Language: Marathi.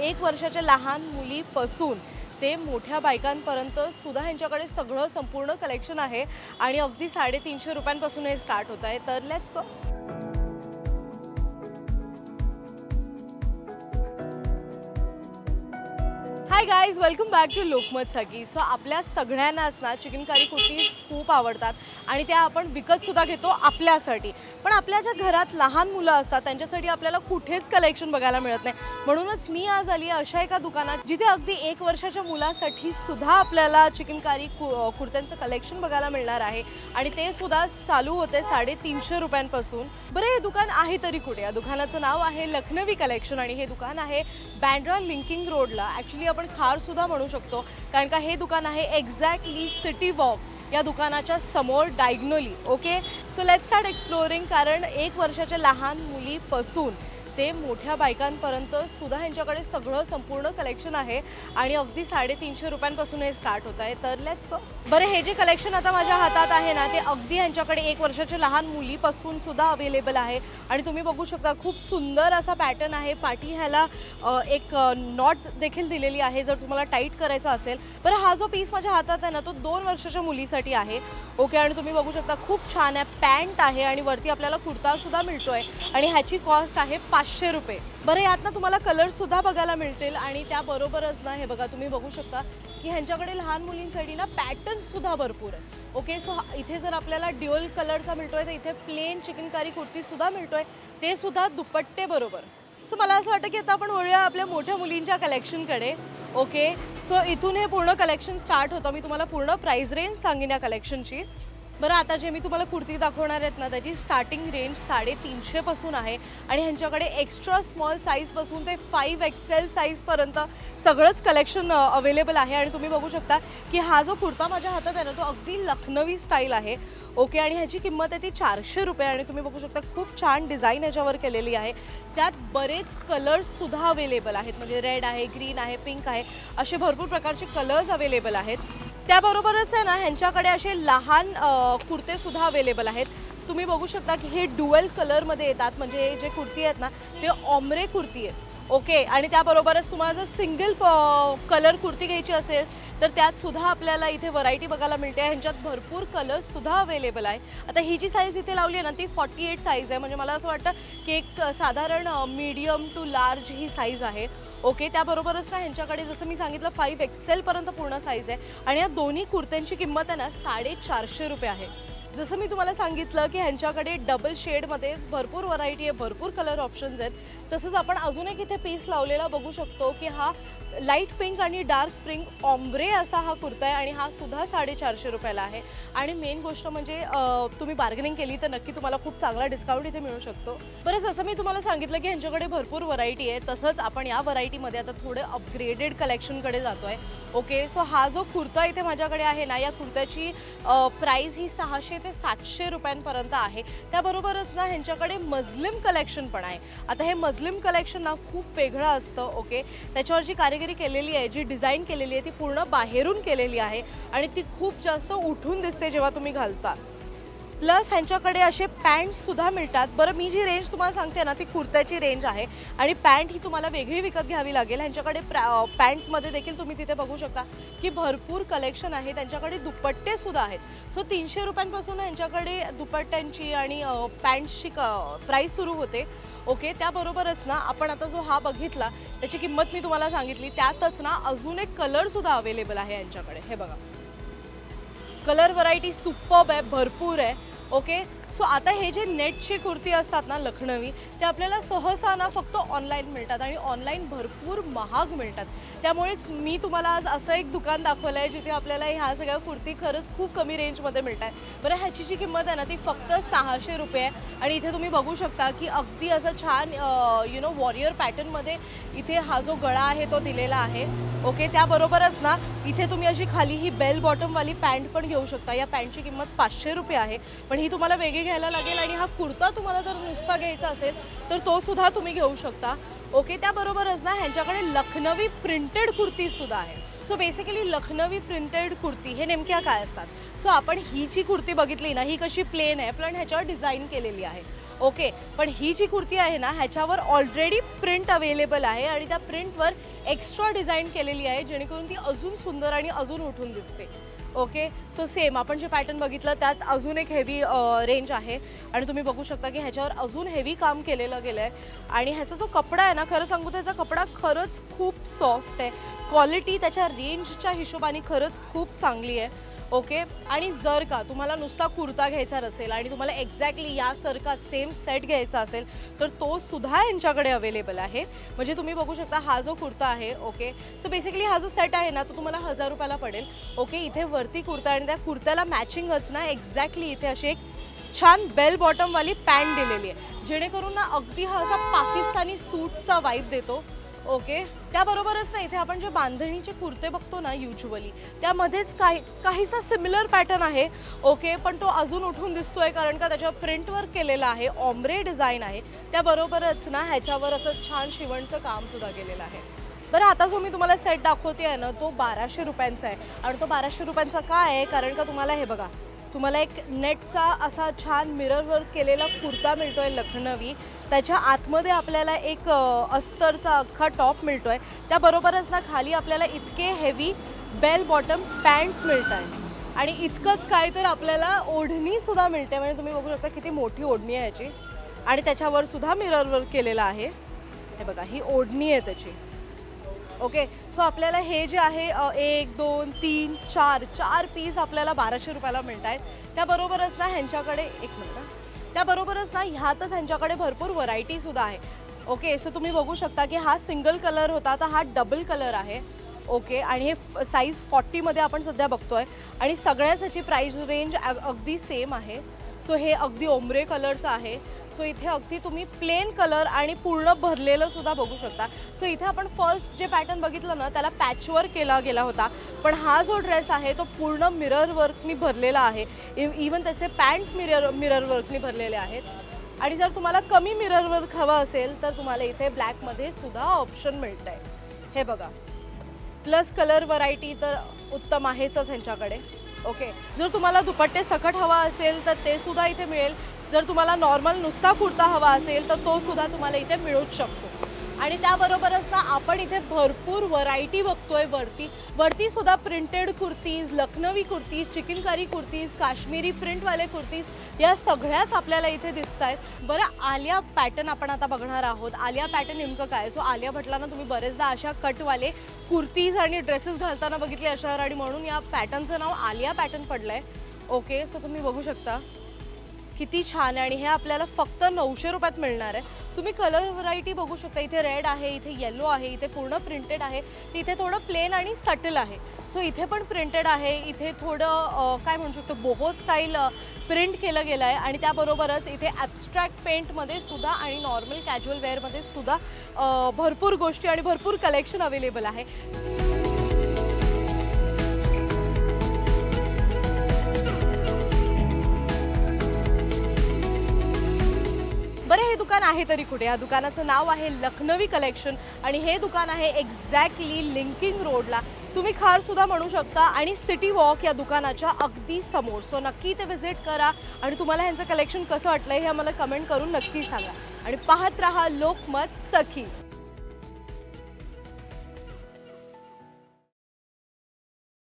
1 वर्षाच्या लहान मुलीपासून ते मोठ्या बायकांपर्यंत सुद्धा ह्यांच्याकडे सगळं संपूर्ण कलेक्शन आहे आणि अगदी 350 रुपयांपासून हे स्टार्ट होत आहे। तर let's go. Hi guys, welcome back to Lokmat Sakhi. So आपल्या सगळ्यांनाच ना चिकनकारी कुर्तीज खूप आवडतात आणि त्या आपण विकत सुद्धा घेतो आपल्यासाठी। पण आपल्या ज्या घरात लहान मुलं असतात त्यांच्यासाठी आपल्याला कुठेच कलेक्शन बघायला मिळत नाही। म्हणूनच मी आज आली अशा एका दुकानात जिथे अगदी 1 वर्षाच्या मुलासाठी सुद्धा आपल्याला चिकनकारी कुर्त्यांचं कलेक्शन बघायला मिळणार आहे आणि ते सुद्धा चालू होते 350 रुपयांपासून। बरं, हे दुकान आहे तरी कुठे? या दुकानाचं नाव आहे लखनवी कलेक्शन आणि हे दुकान आहे बँड्रा लिंकिंग रोडला। ॲक्च्युली आपण खार सुद्धा म्हणू शकतो, कारण का हे दुकान आहे एक्झॅक्टली सिटी वॉक या दुकानाच्या समोर diagonally. Okay, so let's start exploring. कारण 1 वर्षाच्या लहान मुलीपासून ते मोठ्या बायकांपर्यंत सुद्धा ह्यांच्याकडे सगळं संपूर्ण कलेक्शन आहे आणि अगदी 350 रुपयांपासून हे स्टार्ट होत आहे। तर लेट्स गो। बरं, हे जे कलेक्शन आता माझ्या हातात आहे ना, ते अगदी ह्यांच्याकडे 1 वर्षाच्या लहान मुलीपासून सुद्धा अवेलेबल आहे आणि तुम्ही बघू शकता खूप सुंदर असा पॅटर्न आहे। पाठी ह्याला एक नॉट देखील दिलेली आहे जर तुम्हाला टाईट करायचा असेल। बरं, हा जो पीस माझ्या हातात आहे ना, तो 2 वर्षाच्या मुलीसाठी आहे। ओके, आणि तुम्ही बघू शकता खूप छान आहे। पॅन्ट आहे आणि वरती आपल्याला कुर्ता सुद्धा मिळतोय आणि ह्याची कॉस्ट आहे 500 रुपये। बरं, यात ना तुम्हाला कलर सुद्धा बघायला मिळतील आणि त्याबरोबरच ना हे बघा, तुम्ही बघू शकता की ह्यांच्याकडे लहान मुलींसाठी ना पॅटर्न सुद्धा भरपूर आहे। ओके, सो इथे जर आपल्याला ड्युअल कलरचा मिळतोय तर इथे प्लेन चिकनकारी कुर्ती सुद्धा मिळतोय, ते सुद्धा दुपट्टे बरोबर। सो मला असं वाटतं की आता आपण वळूया आपल्या मोठ्या मुलींच्या कलेक्शनकडे। ओके, सो इथून हे पूर्ण कलेक्शन स्टार्ट होतं। मी तुम्हाला पूर्ण प्राइस रेंज सांगेन या कलेक्शनची। बरं, आता जे मी तुम्हाला कुर्ती दाखवणार आहेत ना, त्याची स्टार्टिंग रेंज 350 पासून आहे आणि ह्यांच्याकडे एक्स्ट्रा स्मॉल साईजपासून ते 5XL साईजपर्यंत सगळंच कलेक्शन अवेलेबल आहे। आणि तुम्ही बघू शकता की हा जो कुर्ता माझ्या हातात आहे ना, तो अगदी लखनवी स्टाईल आहे। ओके, आणि ह्याची किंमत आहे ती 400 रुपये आणि तुम्ही बघू शकता खूप छान डिझाईन याच्यावर केलेली आहे। त्यात बरेच कलर्ससुद्धा अवेलेबल आहेत, म्हणजे रेड आहे, ग्रीन आहे, पिंक आहे, असे भरपूर प्रकारचे कलर्स अवेलेबल आहेत। त्याबरोबरच आहे ना, ह्यांच्याकडे असे लहान कुर्ते सुद्धा अवेलेबल आहेत। तुम्ही बघू शकता की हे ड्युअल कलरमध्ये येतात, म्हणजे जे कुर्ती आहेत ना ते ऑम्रे कुर्ती आहेत। ओके, आणि त्याबरोबरच तुम्हाला जर सिंगल कलर कुर्ती घ्यायची असेल तर त्यात सुद्धा आपल्याला इथे व्हरायटी बघायला मिळते। ह्यांच्यात भरपूर कलर्स सुद्धा अवेलेबल आहे। आता ही जी साईज इथे लावली आहे ना, ती 48 साईज आहे, म्हणजे मला असं वाटतं की एक साधारण मीडियम टू लार्ज ही साईज आहे। ओके, त्याबरोबरच ना ह्यांच्याकडे जसं मी सांगितलं 5XL पर्यंत पूर्ण साईज आहे आणि या दोन्ही कुर्त्यांची किंमत आहे ना 450 रुपये आहे। जसं मी तुम्हाला सांगितलं की ह्यांच्याकडे डबल शेडमध्येच भरपूर व्हरायटी आहे, भरपूर कलर ऑप्शन्स आहेत। तसंच आपण अजून एक इथे पीस लावलेला बघू शकतो की हा लाईट पिंक आणि डार्क पिंक ऑम्ब्रे असा हा कुर्ता आहे आणि हा सुद्धा 450 रुपयाला आहे। आणि मेन गोष्ट म्हणजे तुम्ही बार्गेनिंग केली तर नक्की तुम्हाला खूप चांगला डिस्काउंट इथे मिळू शकतो। बरं, जसं मी तुम्हाला सांगितलं की ह्यांच्याकडे भरपूर व्हरायटी आहे, तसंच आपण या व्हरायटीमध्ये आता थोडे अपग्रेडेड कलेक्शनकडे जातो आहे। ओके, सो हा जो कुर्ता इथे माझ्याकडे आहे ना, या कुर्त्याची प्राईस ही 600 ते 700 रुपयांपर्यंत आहे। त्याबरोबरच ना ह्यांच्याकडे मस्लिम कलेक्शन पण आहे। आता हे मस्लिम कलेक्शन ना खूप वेगळं असतं। ओके, त्याच्यावर जी कारिगिरी केलेली आहे, जी डिझाईन केलेली आहे, ती पूर्ण बाहेरून केलेली आहे आणि ती खूप जास्त उठून दिसते जेव्हा तुम्ही घालता। प्लस ह्यांच्याकडे असे पॅन्टसुद्धा मिळतात। बरं, मी जी रेंज तुम्हाला सांगते ना ती कुर्त्याची रेंज आहे आणि पॅन्ट ही तुम्हाला वेगळी विकत घ्यावी लागेल। ह्यांच्याकडे पॅन्ट्समध्ये देखील तुम्ही तिथे बघू शकता की भरपूर कलेक्शन आहे। त्यांच्याकडे दुपट्टेसुद्धा आहेत। सो 300 रुपयांपासून ह्यांच्याकडे दुपट्ट्यांची आणि पॅन्ट्सची प्राईस सुरू होते। ओके, त्याबरोबरच ना आपण आता जो हा बघितला त्याची किंमत मी तुम्हाला सांगितली, त्यातच ना अजून एक कलरसुद्धा अवेलेबल आहे यांच्याकडे। हे बघा, कलर व्हरायटी सुपर्ब आहे, भरपूर आहे। ओके, सो आता हे जे नेटची कुर्ती असतात ना लखनवी, ते आपल्याला सहसा ना फक्त ऑनलाईन मिळतात आणि ऑनलाईन भरपूर महाग मिळतात। त्यामुळेच मी तुम्हाला आज असं एक दुकान दाखवलं आहे जिथे आपल्याला ह्या सगळ्या कुर्ती खरंच खूप कमी रेंजमध्ये मिळत आहे। बरं, ह्याची जी किंमत आहे ना ती फक्त 600 रुपये आहे आणि इथे तुम्ही बघू शकता की अगदी असं छान वॉरियर पॅटर्नमध्ये इथे हा जो गळा आहे तो दिलेला आहे। ओके, त्याबरोबरच ना इथे तुम्ही अशी खाली ही बेल बॉटमवाली पॅन्ट पण घेऊ शकता। या पॅन्टची किंमत 500 रुपये आहे, पण ही तुम्हाला वेगळी घ्यायला लागेल आणि हा कुर्ता तुम्हाला जर नुसता घ्यायचा असेल तर तो सुद्धा तुम्ही घेऊ शकता। ओके, त्याबरोबरच ना ह्यांच्याकडे लखनवी प्रिंटेड कुर्ती सुद्धा आहे। So basically Lucknowi printed kurti हे नेमक्या काय असतात? सो आपण ही जी कुर्ती बघितली ना, ही कशी प्लेन आहे, पण ह्याच्यावर डिझाईन केलेली आहे। ओके, पण ही जी कुर्ती आहे ना ह्याच्यावर ऑलरेडी प्रिंट अवेलेबल आहे आणि त्या प्रिंटवर एक्स्ट्रा डिझाईन केलेली आहे जेणेकरून ती अजून सुंदर आणि अजून उठून दिसते. ओके, सो सेम आपण जे पॅटर्न बघितलं त्यात अजून एक हेवी रेंज आहे आणि तुम्ही बघू शकता की ह्याच्यावर अजून हेवी काम केलेलं गेलं आहे आणि ह्याचा जो कपडा आहे ना, खरं सांगू त्याचा कपडा खरंच खूप सॉफ्ट आहे. क्वालिटी त्याच्या रेंजच्या हिशोबाने खरंच खूप चांगली आहे. ओके, आणि जर का तुम्हाला नुसता कुर्ता घ्यायचा नसेल आणि तुम्हाला एक्झॅक्टली यासारखा सेम सेट घ्यायचा असेल तर तो सुद्धा यांच्याकडे अवेलेबल आहे. म्हणजे तुम्ही बघू शकता हा जो कुर्ता आहे. ओके, सो बेसिकली हा जो सेट आहे ना तो तुम्हाला 1000 रुपयाला पडेल. ओके, इथे वरती कुर्ता आणि त्या कुर्त्याला मॅचिंगच ना एक्झॅक्टली इथे अशी एक छान बेल बॉटमवाली पॅन्ट दिलेली आहे जेणेकरून ना अगदी हा असा पाकिस्तानी सूटचा वाईब देतो. ओके, त्याबरोबरच ना इथे आपण जे बांधणीचे कुर्ते बघतो ना युजुअली त्यामध्येच काहीसा सिमिलर पॅटर्न आहे. ओके, पण तो अजून उठून दिसतोय कारण का त्याच्यावर प्रिंटवर केलेला आहे, ऑम्ब्रे डिझाईन आहे. त्याबरोबरच ना ह्याच्यावर असं छान शिवणचं कामसुद्धा केलेलं आहे. बरं, आता जो मी तुम्हाला सेट दाखवते आहे ना तो 1200 रुपयांचा आहे आणि तो 1200 रुपयांचा का आहे कारण का तुम्हाला हे बघा, तुम्हाला एक नेटचा असा छान मिरर वर्क केलेला कुर्ता मिळतोय लखनवी. त्याच्या आतमध्ये आपल्याला एक अस्तरचा अख्खा टॉप मिळतोय. त्याबरोबरच ना खाली आपल्याला इतके हेवी बेल बॉटम पॅन्ट्स मिळत आहे आणि इतकंच काय तर आपल्याला ओढणीसुद्धा मिळते. म्हणजे तुम्ही बघू शकता किती मोठी ओढणी आहे याची आणि त्याच्यावर सुद्धा मिरर वर्क केलेला आहे. हे बघा, ही ओढणी आहे त्याची. ओके, सो आपल्याला हे जे आहे 1 2 3 4 पीस आपल्याला 1200 रुपयाला मिळत आहेत. त्याबरोबरच ना ह्यांच्याकडे त्याबरोबरच ना ह्यातच ह्यांच्याकडे भरपूर व्हरायटीसुद्धा आहे. ओके, सो तुम्ही बघू शकता की हा सिंगल कलर होता तर हा डबल कलर आहे. ओके, आणि हे साईज 40मध्ये आपण सध्या बघतोय आणि सगळ्याच ह्याची प्राईस रेंज अगदी सेम आहे. सो हे अगदी ओम्ब्रे कलरचं आहे. सो इथे अगदी तुम्ही प्लेन कलर आणि पूर्ण भरलेलं सुद्धा बघू शकता. सो इथे आपण फर्स्ट जे पॅटर्न बघितलं ना त्याला पॅचवर्क केला गेला होता, पण हा जो ड्रेस आहे तो पूर्ण मिरर वर्कनी भरलेला आहे. इवन त्याचे पॅन्ट मिरर वर्कनी भरलेले आहेत. आणि जर तुम्हाला कमी मिरर वर्क हवं असेल तर तुम्हाला इथे ब्लॅकमध्ये सुद्धा ऑप्शन मिळत आहे. हे बघा, प्लस कलर व्हरायटी तर उत्तम आहेच ह्यांच्याकडे. ओके, जर तुम्हाला दुपट्टे सकट हवा असेल तर ते सुद्धा इथे मिळेल. जर तुम्हाला नॉर्मल नुसता कुर्ता हवा असेल तर तो सुद्धा तुम्हाला इथे मिळूच शकतो. आणि त्याबरोबरच ना आपण इथे भरपूर व्हरायटी बघतोय. वरती सुद्धा प्रिंटेड कुर्तीज, लखनवी कुर्तीज, चिकनकारी कुर्तीज, काश्मीरी प्रिंटवाले कुर्तीज या सगळ्याच आपल्याला इथे दिसत आहेत. बरं, आलिया पॅटर्न आपण आता बघणार आहोत. आलिया पॅटर्न नेमकं काय? सो आलिया भटला ना तुम्ही बरेचदा अशा कटवाले कुर्तीज आणि ड्रेसेस घालताना बघितले असणार आणि म्हणून या पॅटर्नचं नाव आलिया पॅटर्न पडलं आहे. ओके, सो तुम्ही बघू शकता किती छान आहे आणि हे आपल्याला फक्त 900 रुपयात मिळणार आहे. तुम्ही कलर व्हरायटी बघू शकता. इथे रेड आहे, इथे येलो आहे, इथे पूर्ण प्रिंटेड आहे, इथे थोडं प्लेन आणि सटल आहे. सो इथे पण प्रिंटेड आहे, इथे थोडं काय म्हणू शकतो बोहो स्टाईल प्रिंट केलं गेलं आहे आणि त्याबरोबरच इथे ॲब्स्ट्रॅक्ट पेंटमध्ये सुद्धा आणि नॉर्मल कॅज्युअल वेअरमध्ये सुद्धा भरपूर गोष्टी आणि भरपूर कलेक्शन अवेलेबल आहे. बरं, हे दुकान आहे तरी कुठे? या दुकानाचं नाव आहे लखनवी कलेक्शन आणि हे दुकान आहे एक्झॅक्टली लिंकिंग रोडला. तुम्ही खारसुद्धा म्हणू शकता आणि सिटी वॉक या दुकानाच्या अगदी समोर. सो नक्की ते व्हिजिट करा आणि तुम्हाला ह्यांचं कलेक्शन कसं वाटलं हे आम्हाला कमेंट करून नक्की सांगा आणि पाहत राहा लोकमत सखी.